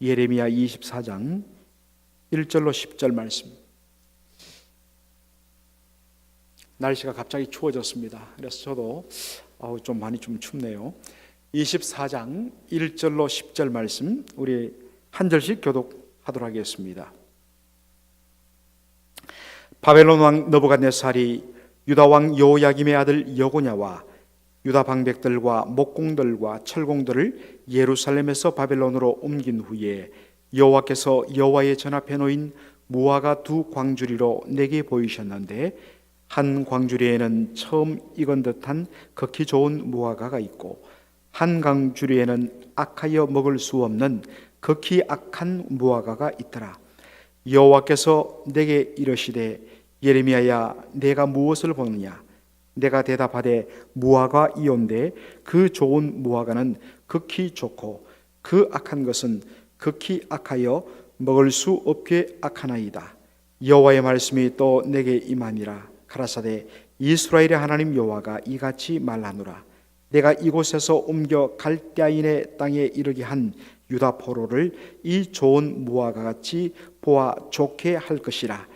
예레미야 24장 1절로 10절 말씀. 날씨가 갑자기 추워졌습니다. 그래서 저도 좀 많이 춥네요. 24장 1절로 10절 말씀 우리 한 절씩 교독하도록 하겠습니다. 바벨론 왕 느부갓네살이 유다 왕 여호야김의 아들 여고냐와 유다 방백들과 목공들과 철공들을 예루살렘에서 바벨론으로 옮긴 후에 여호와께서 여호와의 전 앞에 놓인 무화과 두 광주리로 내게 보이셨는데, 한 광주리에는 처음 익은 듯한 극히 좋은 무화과가 있고 한 광주리에는 악하여 먹을 수 없는 극히 악한 무화과가 있더라. 여호와께서 내게 이르시되, 예레미야야, 내가 무엇을 보느냐? 내가 대답하되, 무화과이온데 그 좋은 무화과는 극히 좋고 그 악한 것은 극히 악하여 먹을 수 없게 악하나이다. 여호와의 말씀이 또 내게 임하니라. 가라사대, 이스라엘의 하나님 여호와가 이같이 말하노라. 내가 이곳에서 옮겨 갈대아인의 땅에 이르게 한 유다 포로를 이 좋은 무화과 같이 보아 좋게 할 것이라.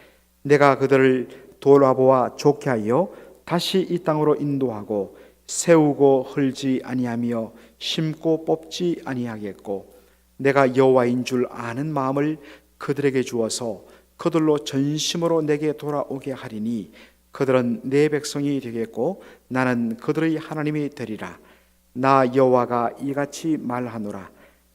내가 그들을 돌아보아 좋게 하여 다시 이 땅으로 인도하고 세우고 헐지 아니하며 심고 뽑지 아니하겠고, 내가 여호와인 줄 아는 마음을 그들에게 주어서 그들로 전심으로 내게 돌아오게 하리니 그들은 내 백성이 되겠고 나는 그들의 하나님이 되리라. 나 여호와가 이같이 말하노라.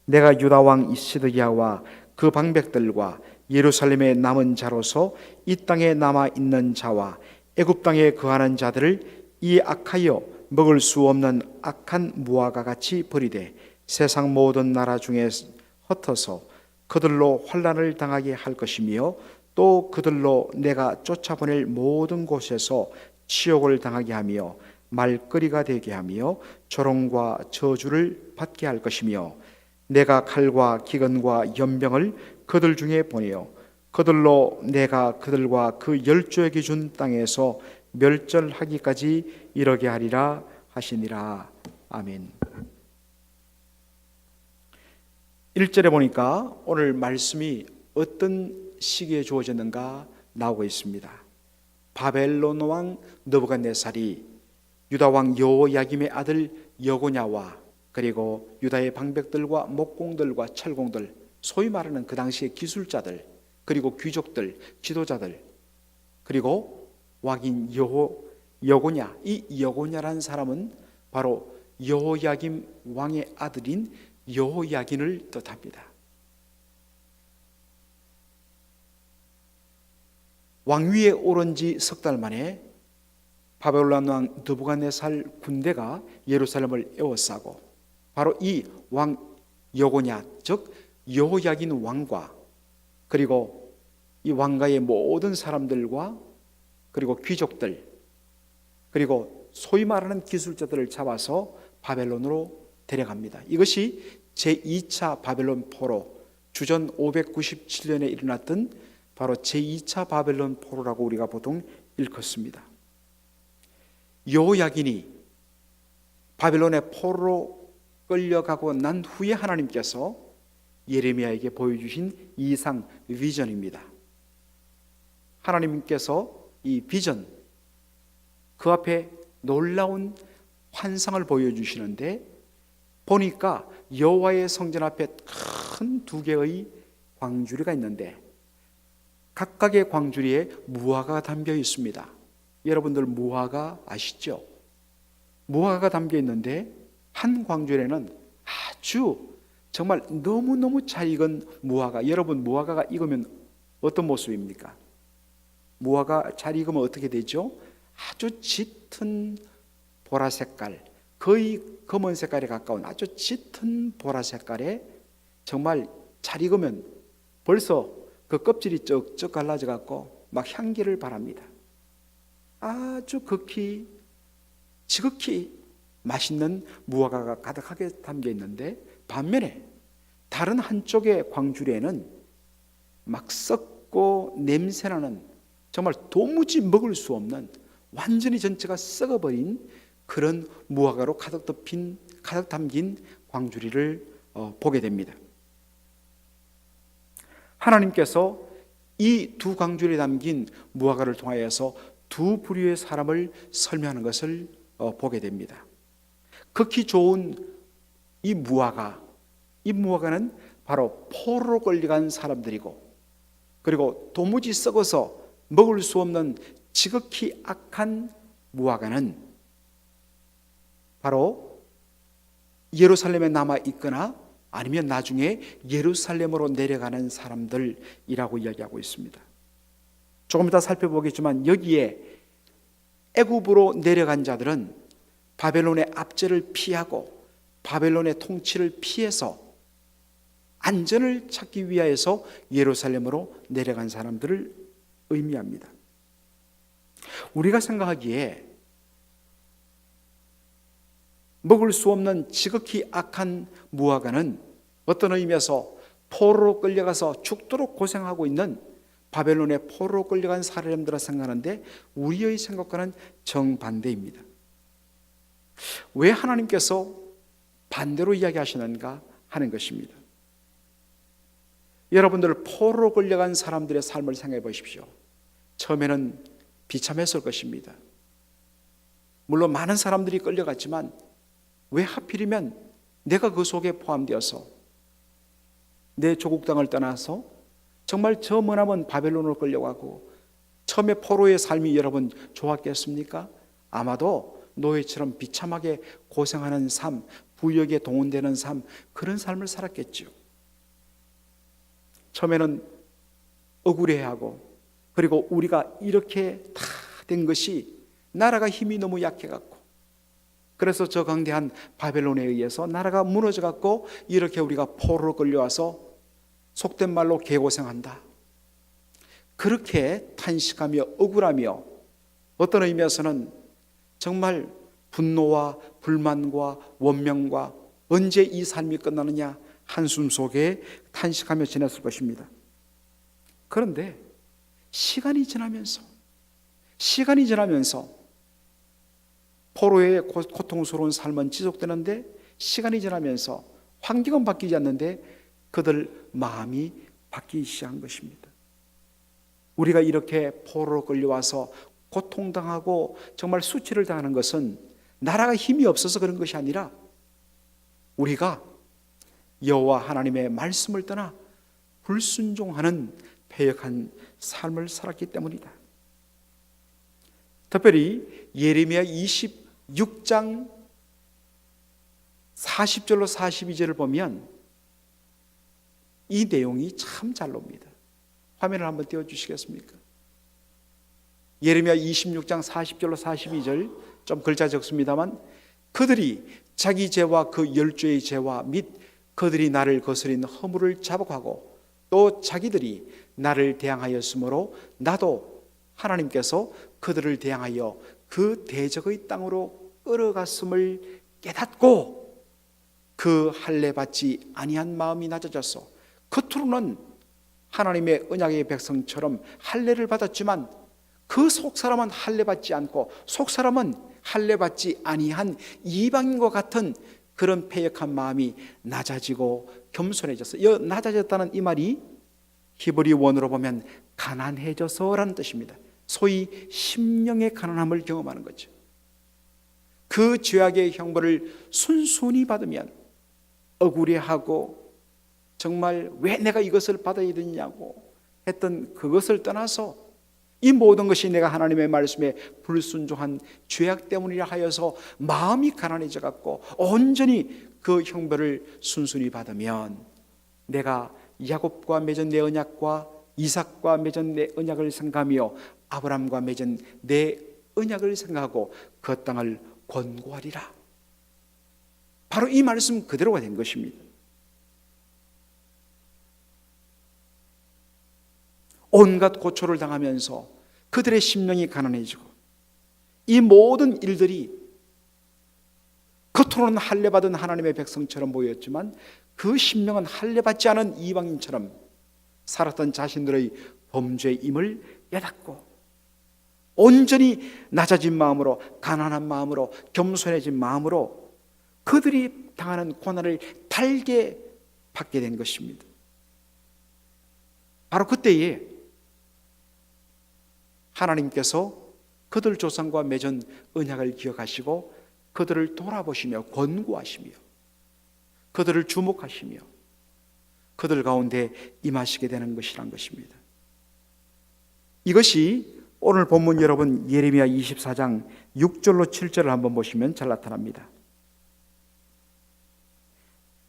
내가 유다 왕 시드기야와 그 방백들과 예루살렘의 남은 자로서 이 땅에 남아 있는 자와 애굽 땅에 거하는 자들을 이 악하여 먹을 수 없는 악한 무화과 같이 버리되 세상 모든 나라 중에 흩어서 그들로 환난을 당하게 할 것이며, 또 그들로 내가 쫓아보낼 모든 곳에서 치욕을 당하게 하며 말거리가 되게 하며 조롱과 저주를 받게 할 것이며, 내가 칼과 기근과 연병을 그들 중에 보내어 그들로 내가 그들과 그 열조에게 준 땅에서 멸절하기까지 이르게 하리라 하시니라. 아멘. 1절에 보니까 오늘 말씀이 어떤 시기에 주어졌는가 나오고 있습니다. 바벨론 왕 느부갓네살이 유다 왕 여호야김의 아들 여고냐와 그리고 유다의 방백들과 목공들과 철공들, 소위 말하는 그 당시의 기술자들, 그리고 귀족들, 지도자들, 그리고 왕인 여고냐, 이 여고냐라는 사람은 바로 여호야김 왕의 아들인 여호야긴을 뜻합니다. 왕위에 오른 지 석 달 만에 바벨론 왕 느부갓네살 군대가 예루살렘을 에워싸고, 바로 이 왕 여고냐, 즉 여호야긴 왕과 그리고 이 왕가의 모든 사람들과 그리고 귀족들, 그리고 소위 말하는 기술자들을 잡아서 바벨론으로 데려갑니다. 이것이 제2차 바벨론 포로, 주전 597년에 일어났던 바로 제2차 바벨론 포로라고 우리가 보통 일컫습니다. 여호야긴이 바벨론의 포로로 끌려가고 난 후에 하나님께서 예레미야에게 보여주신 이상 비전입니다. 하나님께서 이 비전, 그 앞에 놀라운 환상을 보여주시는데, 보니까 여호와의 성전 앞에 큰 두 개의 광주리가 있는데 각각의 광주리에 무화과가 담겨 있습니다. 여러분들 무화과 아시죠? 무화과가 담겨 있는데 한 광주리에는 아주 정말 너무너무 잘 익은 무화과. 여러분 무화과가 익으면 어떤 모습입니까? 무화과 잘 익으면 어떻게 되죠? 아주 짙은 보라 색깔, 거의 검은 색깔에 가까운 아주 짙은 보라 색깔에 정말 잘 익으면 벌써 그 껍질이 쩍쩍 갈라져 갖고 막 향기를 발합니다. 아주 지극히 맛있는 무화과가 가득하게 담겨 있는데, 반면에 다른 한쪽의 광주리에는 막 썩고 냄새나는, 정말 도무지 먹을 수 없는, 완전히 전체가 썩어버린 그런 무화과로 가득 담긴 광주리를 보게 됩니다. 하나님께서 이 두 광줄에 담긴 무화과를 통하여서 두 부류의 사람을 설명하는 것을 보게 됩니다. 극히 좋은 이 무화과는 바로 포로로 끌려간 사람들이고, 그리고 도무지 썩어서 먹을 수 없는 지극히 악한 무화과는 바로 예루살렘에 남아 있거나 아니면 나중에 예루살렘으로 내려가는 사람들이라고 이야기하고 있습니다. 조금 이따 살펴보겠지만 여기에 애굽으로 내려간 자들은 바벨론의 압제를 피하고 바벨론의 통치를 피해서 안전을 찾기 위하여서 예루살렘으로 내려간 사람들을 의미합니다. 우리가 생각하기에 먹을 수 없는 지극히 악한 무화과는 어떤 의미에서 포로로 끌려가서 죽도록 고생하고 있는 바벨론의 포로로 끌려간 사람들을 생각하는데, 우리의 생각과는 정반대입니다. 왜 하나님께서 반대로 이야기하시는가 하는 것입니다. 여러분들, 포로로 끌려간 사람들의 삶을 생각해 보십시오. 처음에는 비참했을 것입니다. 물론 많은 사람들이 끌려갔지만 왜 하필이면 내가 그 속에 포함되어서 내 조국 땅을 떠나서 정말 저 머나먼 바벨론으로 끌려가고, 처음에 포로의 삶이 여러분 좋았겠습니까? 아마도 노예처럼 비참하게 고생하는 삶, 부역에 동원되는 삶, 그런 삶을 살았겠죠. 처음에는 억울해하고, 그리고 우리가 이렇게 다 된 것이 나라가 힘이 너무 약해갖고, 그래서 저 강대한 바벨론에 의해서 나라가 무너져갖고 이렇게 우리가 포로로 끌려와서 속된 말로 개고생한다, 그렇게 탄식하며 억울하며, 어떤 의미에서는 정말 분노와 불만과 원명과 언제 이 삶이 끝나느냐 한숨 속에 탄식하며 지냈을 것입니다. 그런데 시간이 지나면서 포로의 고통스러운 삶은 지속되는데, 시간이 지나면서 환경은 바뀌지 않는데 그들 마음이 바뀌기 시작한 것입니다. 우리가 이렇게 포로로 끌려와서 고통당하고 정말 수치를 당하는 것은 나라가 힘이 없어서 그런 것이 아니라 우리가 여호와 하나님의 말씀을 떠나 불순종하는 패역한 삶을 살았기 때문이다. 특별히 예레미야 26장 40절로 42절을 보면 이 내용이 참 잘 나옵니다. 화면을 한번 띄워주시겠습니까? 예레미야 26장 40절로 42절, 좀 글자 적습니다만, 그들이 자기 죄와 그 열조의 죄와 및 그들이 나를 거스린 허물을 자복하고 또 자기들이 나를 대항하였으므로 나도 하나님께서 그들을 대항하여 그 대적의 땅으로 끌어갔음을 깨닫고 그 할례 받지 아니한 마음이 낮아져서 겉으로는 하나님의 언약의 백성처럼 할례를 받았지만 그 속사람은 할례 받지 않고 속사람은 할례 받지 아니한 이방인과 같은 그런 패역한 마음이 낮아지고 겸손해졌어. 낮아졌다는 이 말이 히브리 원어로 보면 가난해져서라는 뜻입니다. 소위 심령의 가난함을 경험하는 거죠. 그 죄악의 형벌을 순순히 받으면 억울해하고 정말 왜 내가 이것을 받아야 되냐고 했던 그것을 떠나서 이 모든 것이 내가 하나님의 말씀에 불순종한 죄악 때문이라 하여서 마음이 가난해져 갖고 온전히 그 형벌을 순순히 받으면 내가 야곱과 맺은 내 언약과 이삭과 맺은 내 언약을 생각하며 아브라함과 맺은 내 언약을 생각하고 그 땅을 권고하리라. 바로 이 말씀 그대로가 된 것입니다. 온갖 고초를 당하면서 그들의 심령이 가난해지고 이 모든 일들이 겉으로는 할례받은 하나님의 백성처럼 보였지만 그 심령은 할례받지 않은 이방인처럼 살았던 자신들의 범죄임을 깨닫고 온전히 낮아진 마음으로, 가난한 마음으로, 겸손해진 마음으로 그들이 당하는 고난을 달게 받게 된 것입니다. 바로 그때에 하나님께서 그들 조상과 맺은 언약을 기억하시고 그들을 돌아보시며 권고하시며 그들을 주목하시며 그들 가운데 임하시게 되는 것이란 것입니다. 이것이 오늘 본문 여러분 예레미야 24장 6절로 7절을 한번 보시면 잘 나타납니다.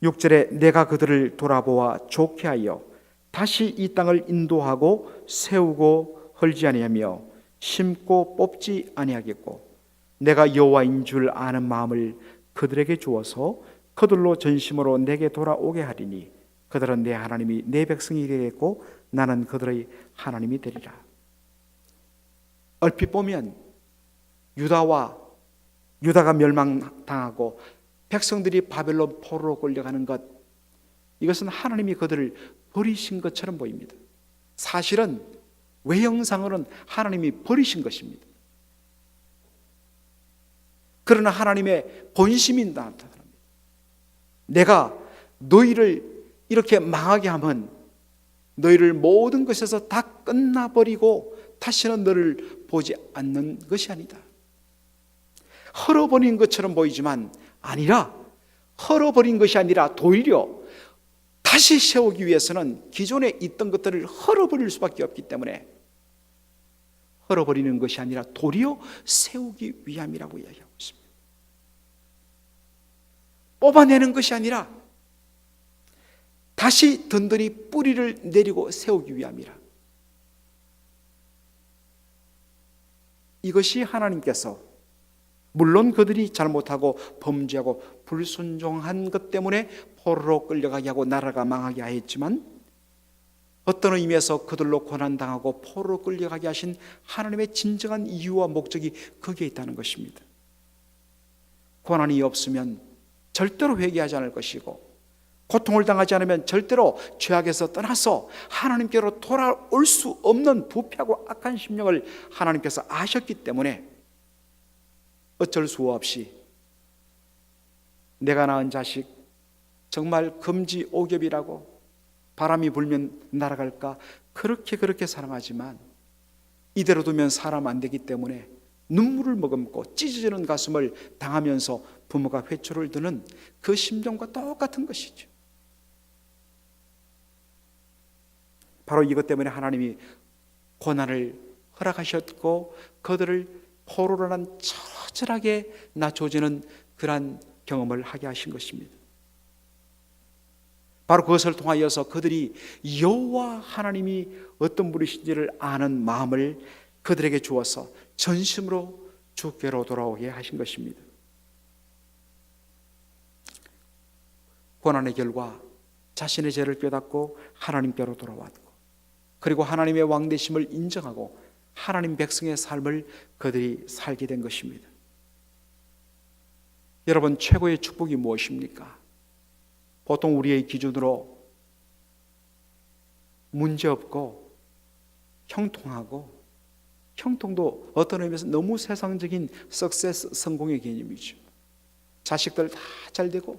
6절에 내가 그들을 돌아보아 좋게 하여 다시 이 땅을 인도하고 세우고 헐지 아니하며 심고 뽑지 아니하겠고 내가 여호와인 줄 아는 마음을 그들에게 주어서 그들로 전심으로 내게 돌아오게 하리니 그들은 내 하나님이 내 백성이 되겠고 나는 그들의 하나님이 되리라. 얼핏 보면 유다가 멸망당하고 백성들이 바벨론 포로로 끌려가는 것, 이것은 하나님이 그들을 버리신 것처럼 보입니다. 사실은 외형상으로는 하나님이 버리신 것입니다. 그러나 하나님의 본심이 나타납니다. 내가 너희를 이렇게 망하게 하면 너희를 모든 것에서 다 끝나버리고 다시는 너를 보지 않는 것이 아니다. 헐어버린 것처럼 보이지만 아니라, 헐어버린 것이 아니라 도리어 다시 세우기 위해서는 기존에 있던 것들을 헐어버릴 수밖에 없기 때문에 헐어버리는 것이 아니라 도리어 세우기 위함이라고 이야기하고 있습니다. 뽑아내는 것이 아니라 다시 든든히 뿌리를 내리고 세우기 위함이라. 이것이 하나님께서 물론 그들이 잘못하고 범죄하고 불순종한 것 때문에 포로로 끌려가게 하고 나라가 망하게 하였지만 어떤 의미에서 그들로 고난당하고 포로로 끌려가게 하신 하나님의 진정한 이유와 목적이 거기에 있다는 것입니다. 고난이 없으면 절대로 회개하지 않을 것이고 고통을 당하지 않으면 절대로 죄악에서 떠나서 하나님께로 돌아올 수 없는 부패하고 악한 심령을 하나님께서 아셨기 때문에 어쩔 수 없이 내가 낳은 자식 정말 금지옥엽이라고 바람이 불면 날아갈까 그렇게 사랑하지만 이대로 두면 사람 안 되기 때문에 눈물을 머금고 찢어지는 가슴을 당하면서 부모가 회초를 드는 그 심정과 똑같은 것이죠. 바로 이것 때문에 하나님이 고난을 허락하셨고 그들을 포로로 난 처절하게 낮춰지는 그러한 경험을 하게 하신 것입니다. 바로 그것을 통하여서 그들이 여호와 하나님이 어떤 분이신지를 아는 마음을 그들에게 주어서 전심으로 주께로 돌아오게 하신 것입니다. 고난의 결과 자신의 죄를 깨닫고 하나님께로 돌아왔고 그리고 하나님의 왕되심을 인정하고 하나님 백성의 삶을 그들이 살게 된 것입니다. 여러분, 최고의 축복이 무엇입니까? 보통 우리의 기준으로 문제없고 형통하고, 형통도 어떤 의미에서 너무 세상적인 석세스, 성공의 개념이죠. 자식들 다 잘되고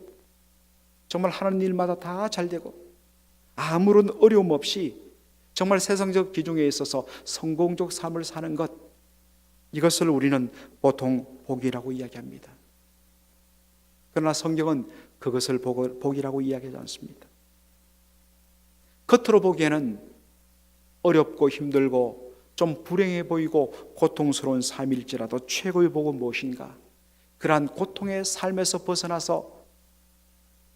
정말 하는 일마다 다 잘되고 아무런 어려움 없이 정말 세상적 기준에 있어서 성공적 삶을 사는 것, 이것을 우리는 보통 복이라고 이야기합니다. 그러나 성경은 그것을 복이라고 이야기하지 않습니다. 겉으로 보기에는 어렵고 힘들고 좀 불행해 보이고 고통스러운 삶일지라도 최고의 복은 무엇인가? 그러한 고통의 삶에서 벗어나서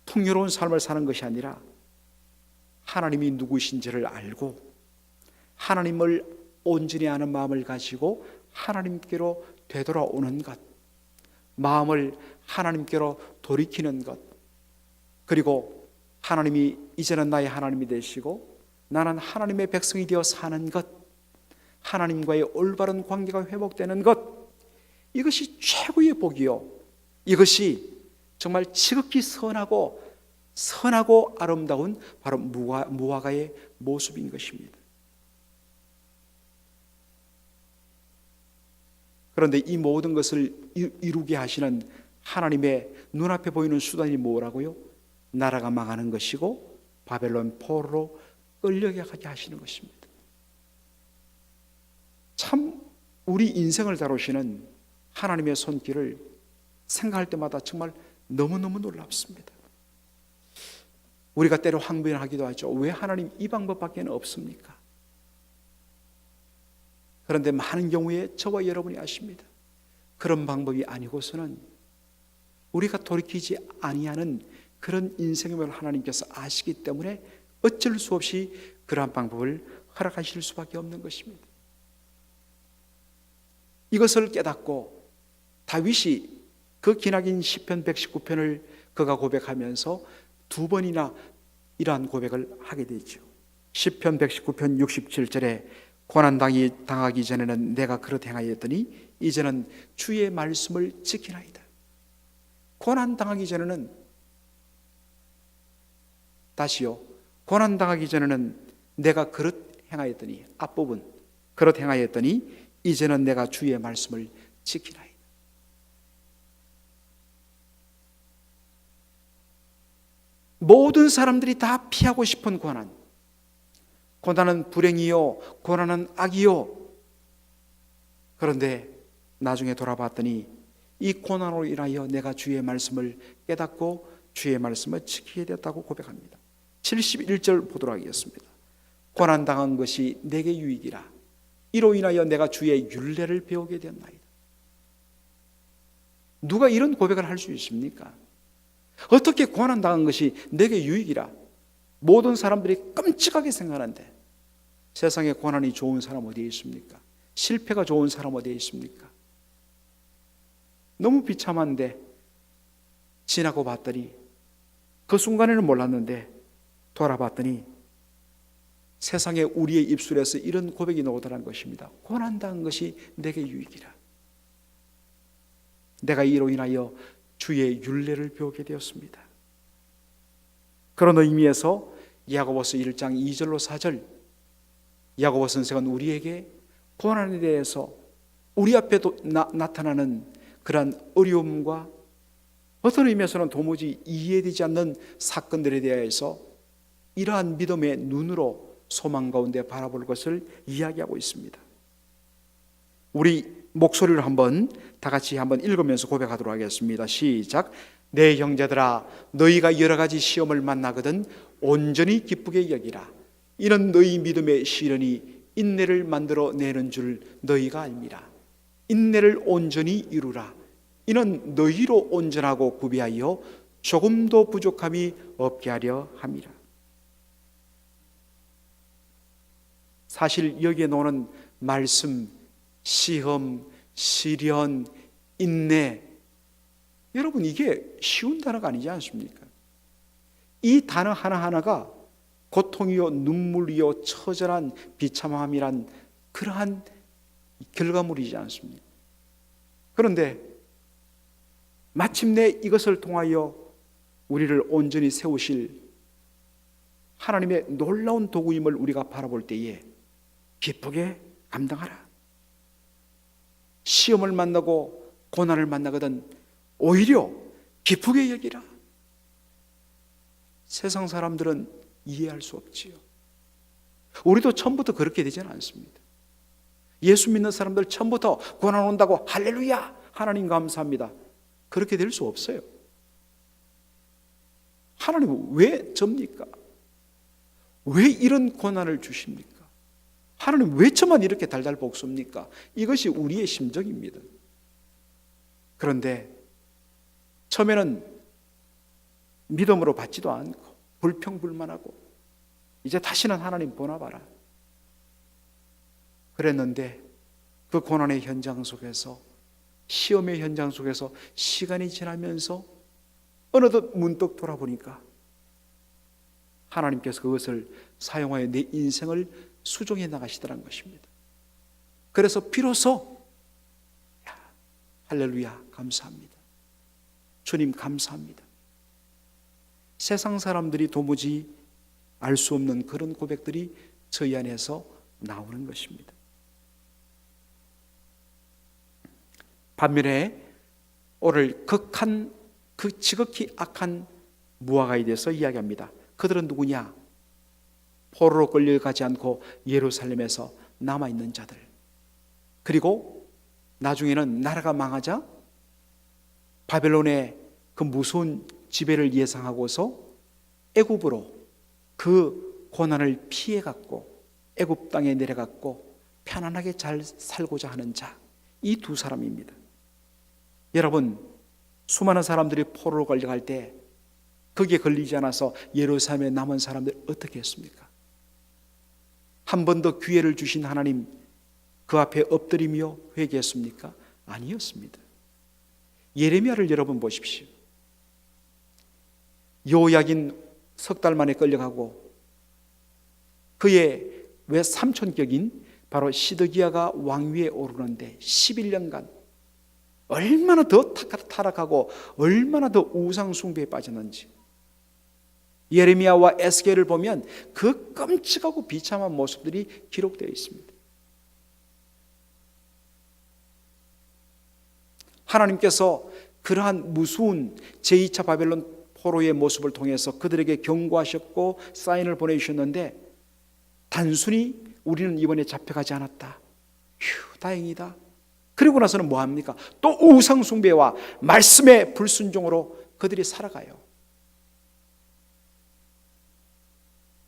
풍요로운 삶을 사는 것이 아니라 하나님이 누구신지를 알고 하나님을 온전히 아는 마음을 가지고 하나님께로 되돌아오는 것, 마음을 하나님께로 돌이키는 것, 그리고 하나님이 이제는 나의 하나님이 되시고 나는 하나님의 백성이 되어 사는 것, 하나님과의 올바른 관계가 회복되는 것, 이것이 최고의 복이요, 이것이 정말 지극히 선하고 아름다운 바로 무화과의 모습인 것입니다. 그런데 이 모든 것을 이루게 하시는 하나님의 눈앞에 보이는 수단이 뭐라고요? 나라가 망하는 것이고 바벨론 포로로 끌려가게 하시는 것입니다. 참 우리 인생을 다루시는 하나님의 손길을 생각할 때마다 정말 너무너무 놀랍습니다. 우리가 때로 항변하기도 하죠. 왜 하나님 이 방법밖에 없습니까? 그런데 많은 경우에 저와 여러분이 아십니다. 그런 방법이 아니고서는 우리가 돌이키지 아니하는 그런 인생임을 하나님께서 아시기 때문에 어쩔 수 없이 그러한 방법을 허락하실 수밖에 없는 것입니다. 이것을 깨닫고 다윗이 그 기나긴 시편 119편을 그가 고백하면서 두 번이나 이러한 고백을 하게 되죠. 시편 119편 67절에 고난당이 당하기 전에는 내가 그렇게 행하였더니 이제는 주의 말씀을 지키나이다. 고난당하기 전에는, 다시요, 고난당하기 전에는 내가 그렇게 행하였더니, 앞부분 그렇게 행하였더니 이제는 내가 주의 말씀을 지키나이다. 모든 사람들이 다 피하고 싶은 고난, 고난은 불행이요, 고난은 악이요. 그런데 나중에 돌아봤더니 이 고난으로 인하여 내가 주의 말씀을 깨닫고 주의 말씀을 지키게 됐다고 고백합니다. 71절 보도록 하겠습니다. 고난당한 것이 내게 유익이라. 이로 인하여 내가 주의 율례를 배우게 되었나이다. 누가 이런 고백을 할 수 있습니까? 어떻게 고난당한 것이 내게 유익이라. 모든 사람들이 끔찍하게 생각하는데 세상에 고난이 좋은 사람 어디에 있습니까? 실패가 좋은 사람 어디에 있습니까? 너무 비참한데 지나고 봤더니 그 순간에는 몰랐는데 돌아봤더니 세상에 우리의 입술에서 이런 고백이 나오더라는 것입니다. 고난당한 것이 내게 유익이라. 내가 이로 인하여 주의 율례를 배우게 되었습니다. 그런 의미에서 야고보서 1장 2절로 4절, 야고보 선생은 우리에게 고난에 대해서 우리 앞에 나타나는 그러한 어려움과 어떤 의미에서는 도무지 이해되지 않는 사건들에 대해서 이러한 믿음의 눈으로 소망 가운데 바라볼 것을 이야기하고 있습니다. 우리 목소리를 한번 다 같이 한번 읽으면서 고백하도록 하겠습니다. 시작. 내 형제들아, 너희가 여러 가지 시험을 만나거든 온전히 기쁘게 여기라. 이는 너희 믿음의 시련이 인내를 만들어 내는 줄 너희가 알미라. 인내를 온전히 이루라. 이는 너희로 온전하고 구비하여 조금도 부족함이 없게 하려 함이라. 사실 여기에 나오는 말씀, 시험, 시련, 인내, 여러분 이게 쉬운 단어가 아니지 않습니까? 이 단어 하나하나가 고통이요 눈물이요 처절한 비참함이란 그러한 결과물이지 않습니까? 그런데 마침내 이것을 통하여 우리를 온전히 세우실 하나님의 놀라운 도구임을 우리가 바라볼 때에 기쁘게 감당하라. 시험을 만나고 고난을 만나거든 오히려 기쁘게 여기라. 세상 사람들은 이해할 수 없지요. 우리도 처음부터 그렇게 되지는 않습니다. 예수 믿는 사람들 처음부터 고난 온다고 할렐루야 하나님 감사합니다. 그렇게 될 수 없어요. 하나님은 왜 접니까? 왜 이런 고난을 주십니까? 하나님 왜 저만 이렇게 달달 볶습니까? 이것이 우리의 심정입니다. 그런데 처음에는 믿음으로 받지도 않고 불평불만하고 이제 다시는 하나님 보나봐라 그랬는데 그 고난의 현장 속에서 시험의 현장 속에서 시간이 지나면서 어느덧 문득 돌아보니까 하나님께서 그것을 사용하여 내 인생을 수종해 나가시더라는 것입니다. 그래서 비로소 할렐루야 감사합니다. 주님 감사합니다. 세상 사람들이 도무지 알 수 없는 그런 고백들이 저희 안에서 나오는 것입니다. 반면에 오늘 지극히 악한 무화과에 대해서 이야기합니다. 그들은 누구냐? 포로로 끌려가지 않고 예루살렘에서 남아있는 자들, 그리고 나중에는 나라가 망하자 바벨론의 그 무서운 지배를 예상하고서 애굽으로 그 고난을 피해갔고 애굽 땅에 내려갔고 편안하게 잘 살고자 하는 자, 이 두 사람입니다. 여러분, 수많은 사람들이 포로로 끌려갈 때 거기에 걸리지 않아서 예루살렘에 남은 사람들 어떻게 했습니까? 한 번 더 기회를 주신 하나님 그 앞에 엎드리며 회개했습니까? 아니었습니다. 예레미야를 여러분 보십시오. 여호야긴 석 달 만에 끌려가고 그의 왜 삼촌격인 바로 시드기야가 왕위에 오르는데 11년간 얼마나 더 타락하고 얼마나 더 우상 숭배에 빠졌는지 예레미야와 에스겔을 보면 그 끔찍하고 비참한 모습들이 기록되어 있습니다. 하나님께서 그러한 무서운 제2차 바벨론 포로의 모습을 통해서 그들에게 경고하셨고 사인을 보내주셨는데 단순히 우리는 이번에 잡혀가지 않았다, 휴 다행이다, 그리고 나서는 뭐합니까? 또 우상 숭배와 말씀의 불순종으로 그들이 살아가요.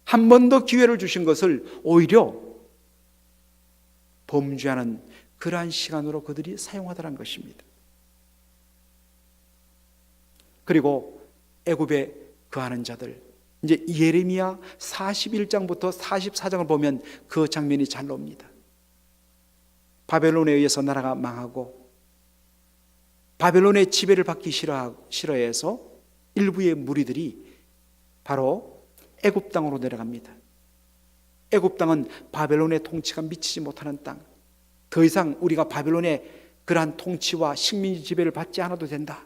한 번 더 기회를 주신 것을 오히려 범죄하는 그러한 시간으로 그들이 사용하더란 것입니다. 그리고 애굽에 거하는 자들, 이제 예레미야 41장부터 44장을 보면 그 장면이 잘 나옵니다. 바벨론에 의해서 나라가 망하고 바벨론의 지배를 받기 싫어해서 일부의 무리들이 바로 애굽 땅으로 내려갑니다. 애굽 땅은 바벨론의 통치가 미치지 못하는 땅, 더 이상 우리가 바벨론의 그러한 통치와 식민지 지배를 받지 않아도 된다,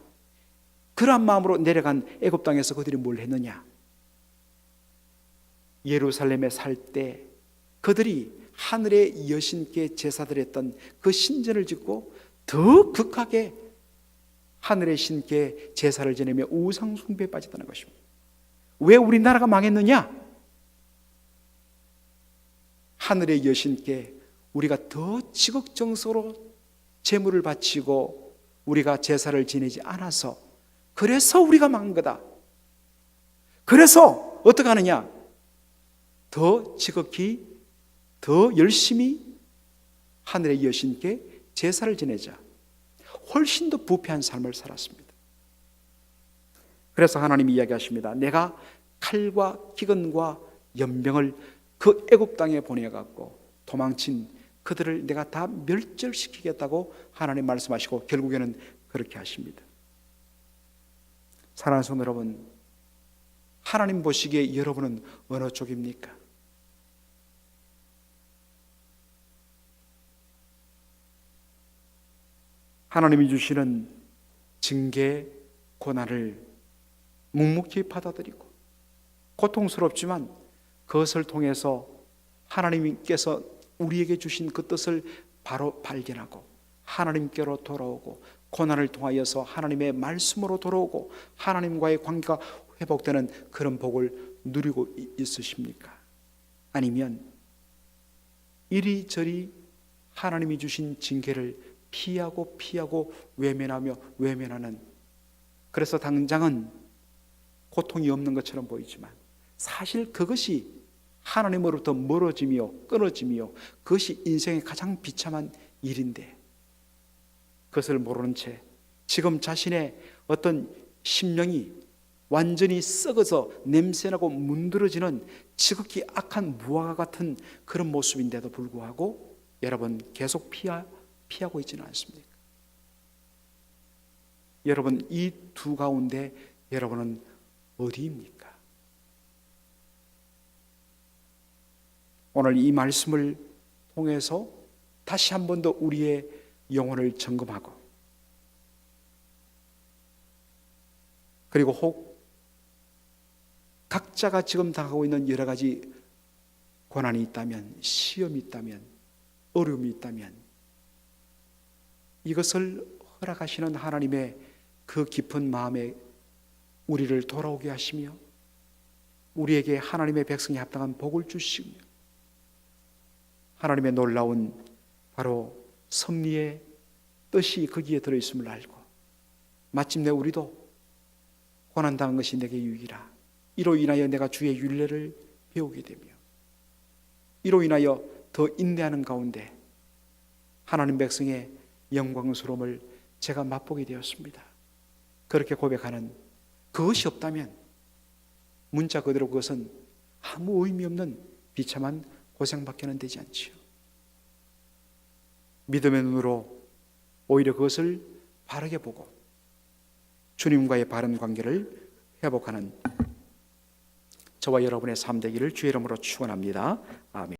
그러한 마음으로 내려간 애굽 땅에서 그들이 뭘 했느냐? 예루살렘에 살 때 그들이 하늘의 여신께 제사드렸던 그 신전을 짓고 더 극하게 하늘의 신께 제사를 지내며 우상 숭배에 빠졌다는 것입니다. 왜 우리나라가 망했느냐? 하늘의 여신께 우리가 더 지극정성으로 제물을 바치고 우리가 제사를 지내지 않아서, 그래서 우리가 망한 거다. 그래서 어떻게 하느냐? 더 지극히 더 열심히 하늘의 여신께 제사를 지내자. 훨씬 더 부패한 삶을 살았습니다. 그래서 하나님이 이야기하십니다. 내가 칼과 기근과 연병을 그 애굽 땅에 보내갖고 도망친 그들을 내가 다 멸절시키겠다고 하나님 말씀하시고 결국에는 그렇게 하십니다. 사랑하는 성도 여러분, 하나님 보시기에 여러분은 어느 쪽입니까? 하나님이 주시는 징계, 고난을 묵묵히 받아들이고 고통스럽지만 그것을 통해서 하나님께서 우리에게 주신 그 뜻을 바로 발견하고 하나님께로 돌아오고 고난을 통하여서 하나님의 말씀으로 돌아오고 하나님과의 관계가 회복되는 그런 복을 누리고 있으십니까? 아니면 이리저리 하나님이 주신 징계를 피하고 외면하는, 그래서 당장은 고통이 없는 것처럼 보이지만 사실 그것이 하나님으로부터 멀어지며 끊어지며 그것이 인생의 가장 비참한 일인데 그것을 모르는 채 지금 자신의 어떤 심령이 완전히 썩어서 냄새나고 문드러지는 지극히 악한 무화과 같은 그런 모습인데도 불구하고 여러분 계속 피하고 있지는 않습니까? 여러분 이 두 가운데 여러분은 어디입니까? 오늘 이 말씀을 통해서 다시 한 번 더 우리의 영혼을 점검하고 그리고 혹 각자가 지금 당하고 있는 여러 가지 고난이 있다면, 시험이 있다면, 어려움이 있다면 이것을 허락하시는 하나님의 그 깊은 마음에 우리를 돌아오게 하시며 우리에게 하나님의 백성에 합당한 복을 주시며 하나님의 놀라운 바로 섭리의 뜻이 거기에 들어있음을 알고 마침내 우리도 고난당한 것이 내게 유익이라, 이로 인하여 내가 주의 율례를 배우게 되며 이로 인하여 더 인내하는 가운데 하나님 백성의 영광스러움을 제가 맛보게 되었습니다. 그렇게 고백하는 그것이 없다면 문자 그대로 그것은 아무 의미 없는 비참한 고생밖에는 되지 않지요. 믿음의 눈으로 오히려 그것을 바르게 보고 주님과의 바른 관계를 회복하는 저와 여러분의 삶 되기를 주의 이름으로 축원합니다. 아멘.